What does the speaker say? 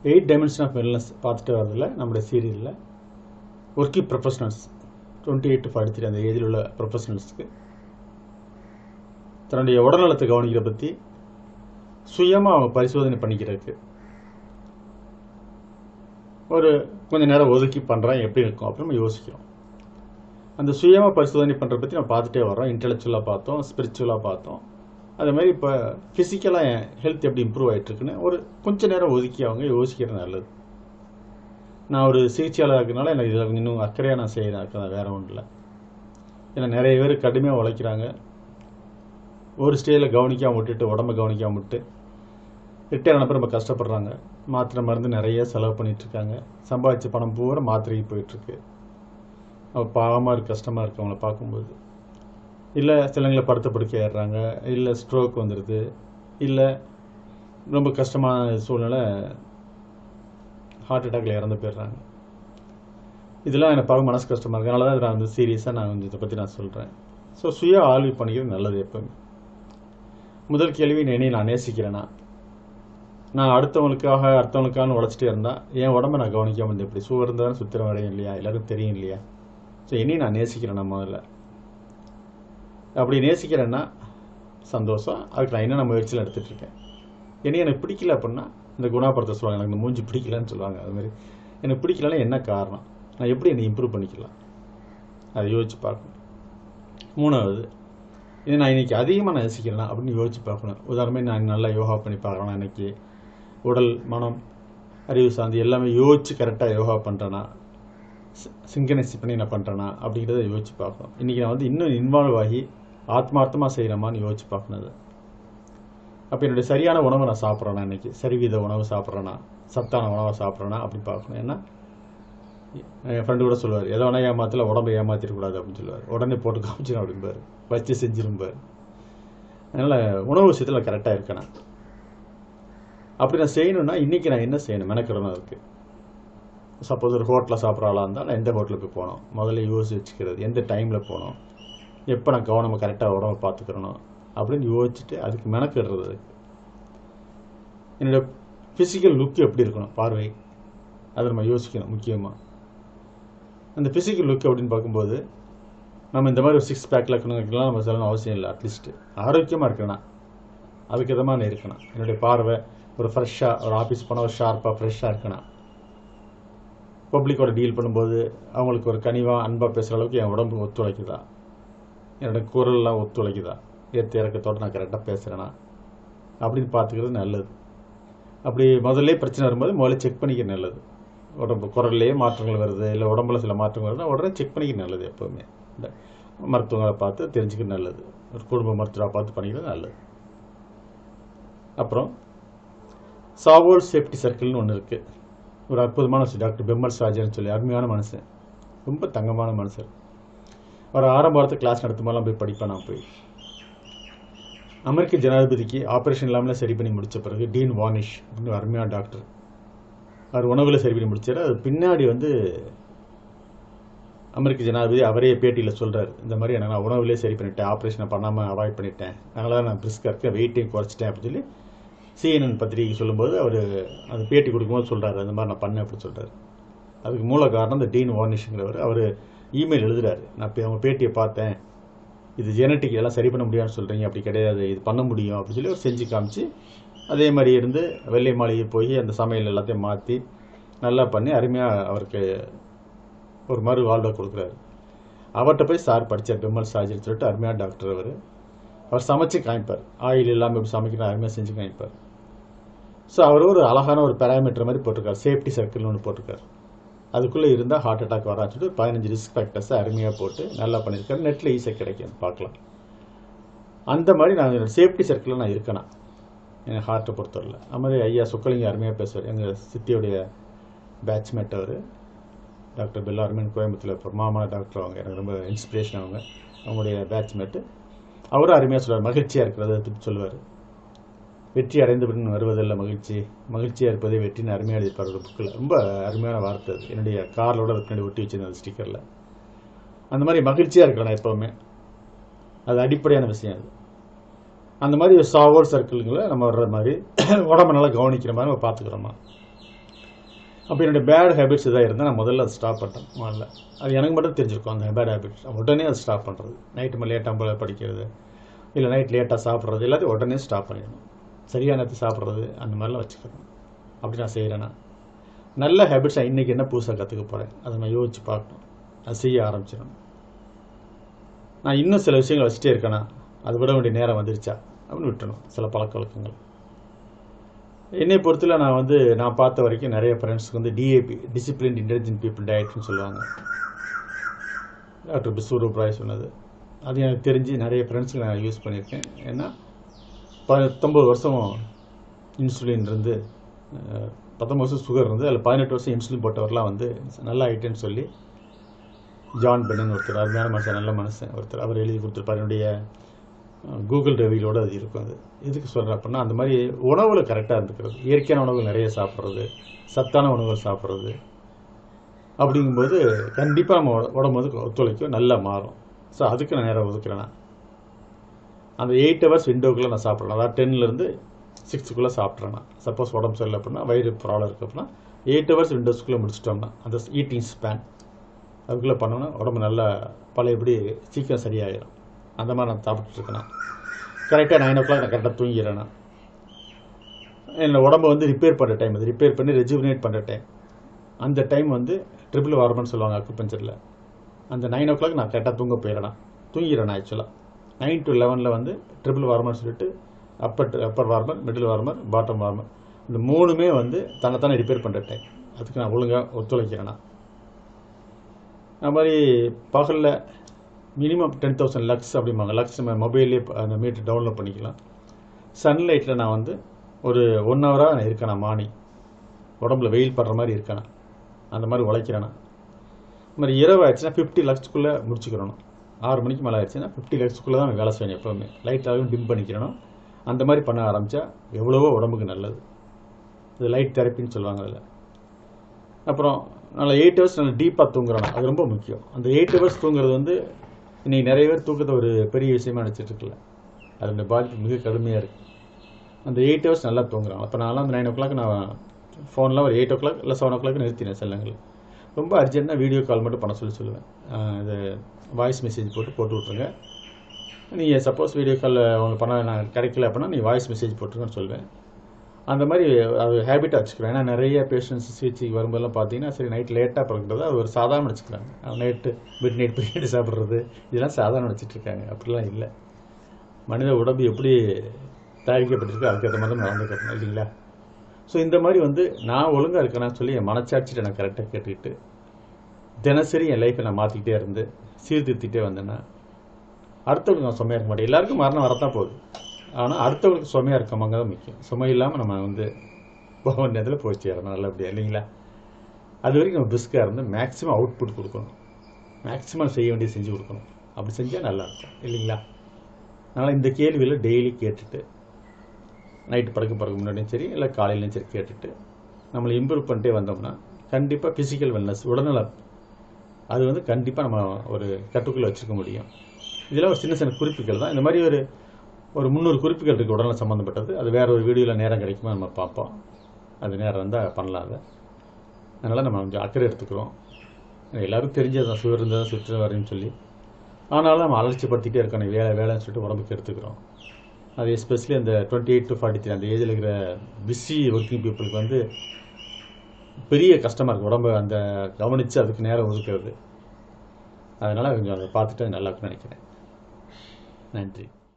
8 dimension of wellness பார்த்துட்டு வரதில்ல நம்முடைய சீரியலில் ஒர்க்கிங் ப்ரொஃபஷனல்ஸ் 28 to 43 அந்த ஏஜில் உள்ள ப்ரொஃபஷனல்ஸ்க்கு தன்னுடைய உடல்நலத்தை கவனிக்கிற பற்றி சுயமாக அவங்க பரிசோதனை பண்ணிக்கிறதுக்கு ஒரு கொஞ்சம் நேரம் ஒதுக்கி பண்ணுறான் எப்படி இருக்கும் அப்படின்னு நம்ம யோசிக்கிறோம். அந்த சுயமாக பரிசோதனை பண்ணுறத பற்றி நம்ம பார்த்துட்டே வரோம். இன்டெலெக்சுவலாக பார்த்தோம், ஸ்பிரிச்சுவலாக பார்த்தோம். அதே மாதிரி இப்போ ஃபிசிக்கலாக ஹெல்த் எப்படி இம்ப்ரூவ் ஆகிட்டுருக்குன்னு ஒரு கொஞ்சம் நேரம் ஒதுக்கி அவங்க யோசிக்கிறது நல்லது. நான் ஒரு சிகிச்சையாளர் இருக்கிறனால எனக்கு இதில் இன்னும் அக்கறையாக நான் செய்கிறேன், வேறு ஒன்றும் இல்லை. ஏன்னா நிறைய பேர் கடுமையாக உழைக்கிறாங்க, ஒரு ஸ்டேஜில் கவனிக்காமல் விட்டுட்டு உடம்பை கவனிக்காமல் விட்டு ரிட்டையர் ஆனப்போ ரொம்ப கஷ்டப்படுறாங்க. மாத்திரை மருந்து நிறைய செலவு பண்ணிகிட்ருக்காங்க. சம்பாதிச்ச பணம் பூரா மாத்திரைக்கு போயிட்டுருக்கு. அவள் பாவமாக இருக்குது, கஷ்டமாக இருக்குது அவங்கள பார்க்கும்போது. இல்லை சிலங்களை படுத்த படுக்கை ஆயிடுறாங்க, இல்லை ஸ்ட்ரோக் வந்துடுது, இல்லை ரொம்ப கஷ்டமான சூழ்நிலை ஹார்ட் அட்டாக்ல இறந்து போயிடுறாங்க. இதெல்லாம் எனக்கு பார்க்க மனசு கஷ்டமாக இருக்குது. அதனால தான் நான் வந்து சீரியஸாக நான் கொஞ்சம் இதை பற்றி நான் சொல்கிறேன். ஸோ சுய ஆய்வு பண்ணிக்கிறது நல்லது. எப்போவுமே முதல் கேள்வி, என்னை நான் நேசிக்கிறேன்னா? நான் அடுத்தவங்களுக்கான உழைச்சிட்டே இருந்தால் என் உடம்பை நான் கவனிக்காமல் இருந்தேன். எப்படி சுவர் இருந்தாலும் சுத்திரம் வரையும் இல்லையா, எல்லாருக்கும் தெரியும் இல்லையா? ஸோ என்னையும் நான் நேசிக்கிறேன்னா முதல்ல. அப்படி நேசிக்கிறேன்னா சந்தோஷம். அதுக்கு நான் என்னென்ன முயற்சியில் எடுத்துகிட்ருக்கேன். என்னையும் எனக்கு பிடிக்கல அப்படின்னா இந்த குணாபுரத்தை சொல்லுவாங்க, எனக்கு இந்த மூஞ்சி பிடிக்கலன்னு சொல்லுவாங்க. அதுமாதிரி எனக்கு பிடிக்கலன்னா என்ன காரணம், நான் எப்படி என்னை இம்ப்ரூவ் பண்ணிக்கலாம், அதை யோசித்து பார்க்கணும். 3வது, இதை நான் இன்றைக்கி அதிகமாக நான் நேசிக்கிறேன்னா அப்படின்னு யோசித்து பார்க்கணும். உதாரணமே நான் நல்லா யோகா பண்ணி பார்க்குறேன்னா, இன்றைக்கி உடல் மனம் அறிவு சார்ந்து எல்லாமே யோசித்து கரெக்டாக யோகா பண்ணுறேன்னா, சிங்கனைஸ் பண்ணி நான் பண்ணுறேன்னா அப்படிங்கிறத யோசித்து பார்க்கணும். இன்றைக்கி நான் வந்து இன்னும் இன்வால்வ் ஆகி ஆத்மார்த்தமாக செய்கிறேமான்னு யோசித்து பார்க்கணும். அது அப்போ என்னுடைய சரியான உணவை நான் சாப்பிட்றேன்னா, இன்றைக்கி சரிவித உணவு சாப்பிட்றேன்னா, சத்தான உணவை சாப்பிட்றேன்னா அப்படி பார்க்கணும். ஏன்னா என் ஃப்ரெண்டு கூட சொல்லுவார், எதோ வேணா ஏமாத்தல உடம்பை ஏமாற்றிடக்கூடாது அப்படின்னு சொல்லுவார். உடனே போட்டு காமிச்சிடும் அப்படிம்பார், வச்சு செஞ்சிரும்பார். அதனால் உணவு விஷயத்தில் கரெக்டாக இருக்கேன். அப்படி நான் செய்யணுன்னா இன்றைக்கி நான் என்ன செய்யணும், மெனக்கிடணும். இருக்குது சப்போஸ் ஒரு ஹோட்டலில் சாப்பிட்றாளா இருந்தால் நான் எந்த ஹோட்டலுக்கு போகணும், முதல்ல யோசிச்சு வச்சுக்கிறது, எந்த டைமில் போகணும், எப்போ நான் கவனமாக கரெக்டாக உடம்பை பார்த்துக்கிறணும் அப்படின்னு யோசிச்சுட்டு அதுக்கு மெனக்கிடுறது. என்னோடய ஃபிசிக்கல் லுக் எப்படி இருக்கணும், பார்வை, அதை நம்ம யோசிக்கணும். முக்கியமாக அந்த ஃபிசிக்கல் லுக் அப்படின்னு பார்க்கும்போது நம்ம இந்த மாதிரி ஒரு 6 பேக்கில் இருக்கணுங்கலாம் நம்ம சொல்லணும் அவசியம் இல்லை. அட்லீஸ்ட்டு ஆரோக்கியமாக இருக்கணும், அதுக்கு விதமாக நான் இருக்கணும். என்னுடைய பார்வை ஒரு ஃப்ரெஷ்ஷாக, ஒரு ஆஃபீஸ் போனால் ஒரு ஷார்ப்பாக ஃப்ரெஷ்ஷாக இருக்கணும். பப்ளிக்கோட டீல் பண்ணும்போது அவங்களுக்கு ஒரு கனிவாக அன்பாக பேசுகிற அளவுக்கு என் உடம்பு ஒத்துழைக்குதா, என்னோடய குரல்லாம் ஒத்துழைக்குதா, ஏற்ற இறக்கத்தோடு நான் கரெக்டாக பேசுகிறேன்னா அப்படின்னு பார்த்துக்கிறது நல்லது. அப்படி முதல்ல பிரச்சனை வரும்போது முதல்ல செக் பண்ணிக்க நல்லது. உடம்பு குரல்லையே மாற்றங்கள் வருது, இல்லை உடம்புல சில மாற்றங்கள் வருதுன்னா உடனே செக் பண்ணிக்க நல்லது. எப்போவுமே இந்த மருத்துவங்களை பார்த்து தெரிஞ்சுக்க நல்லது, ஒரு குடும்ப மருத்துவரை பார்த்து பண்ணிக்கிறது நல்லது. அப்புறம் சாவோல் சேஃப்டி சர்க்கிள்னு ஒன்று இருக்குது. ஒரு அற்புதமான டாக்டர் பெம்மல் சாஜர்னு சொல்லி அருமையான மனுஷன், ரொம்ப தங்கமான மனுஷன். ஒரு ஆரம்பத்தில் கிளாஸ் நடத்தும் போதெல்லாம் போய் படிப்பேன். நான் போய் அமெரிக்க ஜனாதிபதிக்கு ஆப்ரேஷன் இல்லாமலே சரி பண்ணி முடித்த பிறகு டீன் வார்னிஷ் அப்படின்னு அருமையான டாக்டர், அவர் உணவில் சரி பண்ணி முடிச்சார். அது பின்னாடி வந்து அமெரிக்க ஜனாதிபதி அவரே பேட்டியில் சொல்கிறார், இந்த மாதிரி எனக்கு நான் உணவுலேயே சரி பண்ணிட்டேன், ஆப்ரேஷனை பண்ணாமல் அவாய்ட் பண்ணிட்டேன், அதனால தான் நான் பிரிஸ்காக இருக்கேன், வெயிட்டையும் குறைச்சிட்டேன் அப்படின்னு சொல்லி CNN பத்திரிகை சொல்லும்போது அவர் அந்த பேட்டி கொடுக்கும்போது சொல்கிறாரு, அந்த மாதிரி நான் பண்ணேன் அப்படின்னு சொல்கிறார். அதுக்கு மூல காரணம் இந்த டீன் வார்னிஷுங்கிறவர். அவர் இமெயில் எழுதுகிறாரு, நான் இப்போ அவங்க பேட்டியை பார்த்தேன், இது ஜெனட்டிக் எல்லாம் சரி பண்ண முடியாதுன்னு சொல்கிறீங்க, அப்படி கிடையாது, இது பண்ண முடியும் அப்படின்னு சொல்லி அவர் செஞ்சு காமிச்சு அதே மாதிரி இருந்து வெள்ளை மாளிகை போய் அந்த சமையல் எல்லாத்தையும் மாற்றி நல்லா பண்ணி அருமையாக அவருக்கு ஒரு மறு வாழ்வை கொடுக்குறாரு. அவர்கிட்ட போய் சார் படித்தார், பெம்மல் சாஜர்னு சொல்லிட்டு அருமையான டாக்டர். அவர் சமைச்சு காமிப்பார், ஆயில் இல்லாமல் எப்படி சமைக்கணும் அருமையாக செஞ்சு காமிப்பார். ஸோ அவர் ஒரு அழகான ஒரு பேராமீட்டர் மாதிரி போட்டிருக்காரு, சேஃப்டி சர்க்கிள்னு ஒன்று போட்டிருக்காரு. அதுக்குள்ளே இருந்தால் ஹார்ட் அட்டாக் வரான்னு சொல்லிட்டு 15 ரிஸ்க் ஃபேக்டர்ஸை அருமையாக போட்டு நல்லா பண்ணியிருக்காரு. நெட்டில் ஈஸியாக கிடைக்கும், பார்க்கலாம். அந்த மாதிரி நான் சேஃப்டி சர்க்கிளில் நான் இருக்கேனா என் ஹார்ட்டை பொறுத்தவரையில். அது மாதிரி ஐயா சொக்கலிங்க அருமையாக பேசுவார், எங்கள் சித்தியோடைய பேட்ச்மேட் அவர், டாக்டர் பெல்லாருமேன் கோயம்புத்தூரில் இப்போ மாமான டாக்டர். அவங்க எனக்கு ரொம்ப இன்ஸ்பிரேஷன். அவங்களுடைய பேட்ச்மேட்டு அவரும் அருமையாக சொல்லுவார், மகிழ்ச்சியாக இருக்கிறத பற்றி சொல்லுவார். வெற்றி அடைந்த பின் வருவதில்லை மகிழ்ச்சி, மகிழ்ச்சியாக இருப்பதே வெற்றின்னு அருமையாக எழுதிப்பார் ஒரு புக்கில். ரொம்ப அருமையான வார்த்தை அது. என்னுடைய காரோட பின்னாடி ஒட்டி வச்சிருந்தேன் அந்த ஸ்டிக்கரில். அந்த மாதிரி மகிழ்ச்சியாக இருக்கிறேன் எப்போவுமே, அது அடிப்படையான விஷயம். அது அந்த மாதிரி ஒரு சாவோல் சர்க்கிள்களை நம்ம வர்ற மாதிரி உடம்பை நல்லா கவனிக்கிற மாதிரி நம்ம பார்த்துக்கிறோமா. அப்போ என்னுடைய பேட் ஹேபிட்ஸ் எதாவது இருந்தால் நான் முதல்ல அதை ஸ்டாப் பண்ணுறேன். முதல்ல அது எனக்கு மட்டும் தெரிஞ்சிருக்கும் அந்த பேட் ஹேபிட்ஸ். உடனே அதை ஸ்டாப் பண்ணுறது. நைட்டு லேட்டாக படிக்கிறது, இல்லை நைட் லேட்டாக சாப்பிட்றது, எல்லாத்தையும் உடனே ஸ்டாப் பண்ணிடணும். சரியான நேரத்துக்கு சாப்பிட்றது, அந்த மாதிரிலாம் வச்சுக்கணும். அப்படி நான் செய்கிறேன்னா நல்ல ஹேபிட்ஸ் இன்றைக்கி என்ன புதுசாக கற்றுக்க போகிறேன் அதை நான் யோசித்து பார்க்கணும். அது செய்ய ஆரம்பிச்சிடணும். நான் இன்னும் சில விஷயங்கள் வச்சுட்டே இருக்கேன்னா அது விட வேண்டிய நேரம் வந்துருச்சா அப்படின்னு விட்டுணும். சில பழக்க வழக்கங்கள் என்னை பொறுத்தில் நான் பார்த்த வரைக்கும் நிறைய ஃப்ரெண்ட்ஸுக்கு டிஏபி, டிசிப்ளின் இன்டெலிஜென்ட் பீப்புள் டயட்னு சொல்லுவாங்க. டாக்டர் பிஸ்வரூப் ராய் சொன்னது. அது எனக்கு தெரிஞ்சு நிறைய ஃப்ரெண்ட்ஸுக்கு நான் யூஸ் பண்ணியிருக்கேன். ஏன்னா 19 வருஷம் இன்சுலின் இருந்து, 19 வருஷம் சுகர் இருந்து, அதில் 18 வருஷம் இன்சுலின் போட்டவரெலாம் நல்லா ஆகிட்டேன்னு சொல்லி ஜான் பென்னன் ஒருத்தர், அருமையான மனுஷன், நல்ல மனுஷன் ஒருத்தர், அவர் எழுதி கொடுத்துருப்பார். என்னுடைய கூகுள் ரிவ்யூலோடு அது இருக்கும். அது எதுக்கு சொல்கிறேன் அப்படின்னா, அந்த மாதிரி உணவில் கரெக்டாக இருந்துக்கிறது, இயற்கையான உணவுகள் நிறைய சாப்பிட்றது, சத்தான உணவுகள் சாப்பிட்றது, அப்படிங்கும்போது கண்டிப்பாக நம்ம உடம்பு ஒத்துழைக்கும், நல்லா மாறும். ஸோ அதுக்கு நான் நேரம் ஒதுக்குறேன்னா அந்த 8 ஹவர்ஸ் விண்டோக்குள்ளே நான் சாப்பிட்றேன். அதாவது 10லேருந்து 6க்குள்ளே சாப்பிட்றேன்னா, சப்போஸ் உடம்பு சரியில்லை அப்படின்னா, வயிறு ப்ராப்ளம் இருக்குது அப்படின்னா 8 ஹவர்ஸ் விண்டோஸ்க்குள்ளே முடிச்சிட்டோம்னா அந்த ஈட்டிங் ஸ்பேன் அதுக்குள்ளே பண்ணோன்னா உடம்பு நல்லா பழையபடி சீக்கிரம் சரியாயிடும். அந்த மாதிரி நான் சாப்பிட்டுருக்கேன்னா கரெக்டாக 9 o'clock நான் கரெக்டாக தூங்கிடுறேன்னா என்னோடய உடம்பு ரிப்பேர் பண்ணுற டைம், அது ரிப்பேர் பண்ணி ரெஜுவினேட் பண்ணுற டைம். அந்த டைம் ட்ரிபிள் வார்மர்னு சொல்லுவாங்க அக்குபஞ்சரில். அந்த 9 o'clock நான் கரெக்டாக தூங்கிடுறேன். ஆக்சுவலாக 9 to 11 ட்ரிபிள் வார்மர் சொல்லிட்டு upper warmer, middle warmer, bottom warmer, இந்த 3மே தன்னைத்தானே ரிப்பேர் பண்ணுற டைம். அதுக்கு நான் ஒழுங்காக ஒத்துழைக்கிறேன்னா அது மாதிரி பகலில் மினிமம் 10,000 லக்ஸ் அப்படிம்பாங்க. லக்ஸ் நம்ம மொபைல்லே அந்த மீட்டர் டவுன்லோட் பண்ணிக்கலாம். சன்லைட்டில் நான் ஒரு 1 ஹவராக நான் இருக்கேன். மார்னிங் உடம்புல வெயில் படுற மாதிரி இருக்கேன், அந்த மாதிரி உழைக்கிறேன்னா. இது மாதிரி இரவு ஆயிடுச்சுன்னா 50 லக்ஸ்க்குள்ளே முடிச்சுக்கிறணும். 6 மணிக்கு மேலே ஆயிடுச்சுன்னா 50 லக்ஸ்க்குள்ளே தான் வேலை செய்யணும். எப்போவுமே லைட்டாகவும் டிம் பண்ணிக்கிறணும். அந்த மாதிரி பண்ண ஆரம்பித்தா எவ்வளவோ உடம்புக்கு நல்லது. இது லைட் தெரப்பின்னு சொல்லுவாங்க. அதில் அப்புறம் நல்லா 8 ஹவர்ஸ் நல்லா டீப்பாக தூங்குறோம். அது ரொம்ப முக்கியம். அந்த 8 ஹவர்ஸ் தூங்குறது இன்றைக்கி நிறைய பேர் தூக்கத்தை ஒரு பெரிய விஷயமா நினச்சிட்டு இருக்கல. அதோட பாதிப்பு மிக கடுமையாக இருக்குது. அந்த 8 ஹவர்ஸ் நல்லா தூங்குறாங்க. அப்போ நான்லாம் 9 o'clock நான் ஃபோன்லாம் ஒரு 8 o'clock இல்லை 7 o'clock நிறுத்தினேன். சில நேரங்கள் ரொம்ப அர்ஜென்ட்டாக வீடியோ கால் மட்டும் பண்ண சொல்லுவேன். இது வாய்ஸ் மெசேஜ் போட்டு விட்ருங்க. நீங்கள் சப்போஸ் வீடியோ கால் அவங்க பண்ண நான் கிடைக்கல அப்படின்னா நீ வாய்ஸ் மெசேஜ் போட்டுருங்கன்னு சொல்லுவேன். அந்த மாதிரி அது ஹேபிட்டாக வச்சுக்கிறேன். ஏன்னா நிறைய பேஷண்ட்ஸ் சிகிச்சைக்கு வரும்போதெல்லாம் பார்த்தீங்கன்னா சரி நைட் லேட்டாக பிறகுறது அது ஒரு சாதாரண வச்சுக்கிறாங்க. நைட்டு மிட் பிரியாணி சாப்பிட்றது இதெல்லாம் சாதாரண வச்சுட்ருக்காங்க. அப்படிலாம் இல்லை. மனித உடம்பு எப்படி தயாரிக்கப்பட்டிருக்கு அதுக்கேற்ற மாதிரி தான் நடந்துக்கிறேன் இல்லைங்களா? ஸோ இந்த மாதிரி நான் ஒழுங்காக இருக்கேன்னு சொல்லி என் மனச்சாட்சியை நான் கரெக்டாக கேட்டுக்கிட்டு தினசரி என் லைஃப்பை நான் மாற்றிக்கிட்டே இருந்து சீர்திருத்திட்டே வந்தேன்னா அடுத்தவங்களுக்கு நான் சுமையாக இருக்க மாட்டேன். எல்லாருக்கும் மரணம் வரத்தான் போகுது. ஆனால் அடுத்தவங்களுக்கு சுமையாக இருக்கவங்க தான் முக்கியம். சுமை இல்லாமல் நம்ம போக வேண்டியதில் போய் சேரணும் நல்லபடியாக இல்லைங்களா? அது வரைக்கும் நம்ம பிஸ்காக இருந்து மேக்ஸிமம் அவுட்புட் கொடுக்கணும். மேக்ஸிமம் செய்ய வேண்டியது செஞ்சு கொடுக்கணும். அப்படி செஞ்சால் நல்லாயிருக்கும் இல்லைங்களா? அதனால் இந்த கேள்வியில் டெய்லி கேட்டுட்டு நைட்டு படுக்க முன்னாடியும் சரி இல்லை காலையிலையும் சரி கேட்டுட்டு நம்மளை இம்ப்ரூவ் பண்ணிட்டே வந்தோம்னா கண்டிப்பாக ஃபிசிக்கல் வெல்னஸ் உடல்நலம் அது கண்டிப்பாக நம்ம ஒரு கட்டுக்குள்ளே வச்சுருக்க முடியும். இதெல்லாம் ஒரு சின்ன சின்ன குறிப்புகள் தான். இந்த மாதிரி ஒரு 300 குறிப்புகள் இருக்குது உடல்நலம் சம்மந்தப்பட்டது. அது வேறு ஒரு வீடியோவில் நேரம் கிடைக்குமா நம்ம பார்ப்போம். அது நேரம் இருந்தால் பண்ணலாம். அதை அதனால் நம்ம கொஞ்சம் அக்கறை எடுத்துக்கிறோம். எல்லோரும் தெரிஞ்சது தான் சுகர் இருந்தால் சுற்று வரைன்னு சொல்லி. ஆனாலும் நம்ம அலட்சிப்படுத்திகிட்டே இருக்கணும். வேலைன்னு சொல்லிட்டு உடம்புக்கு எடுத்துக்கிறோம். அது எஸ்பெஷலி அந்த 28 to 43 அந்த ஏஜில் இருக்கிற பிஸி ஒர்க்கிங் பீப்புளுக்கு பெரிய கஷ்டமாக இருக்குது. உடம்பு அந்த கவனித்து அதுக்கு நேரம் ஒதுக்கிறது. அதனால் கொஞ்சம் அதை பார்த்துட்டு நல்லா இருக்குன்னு நினைக்கிறேன். நன்றி.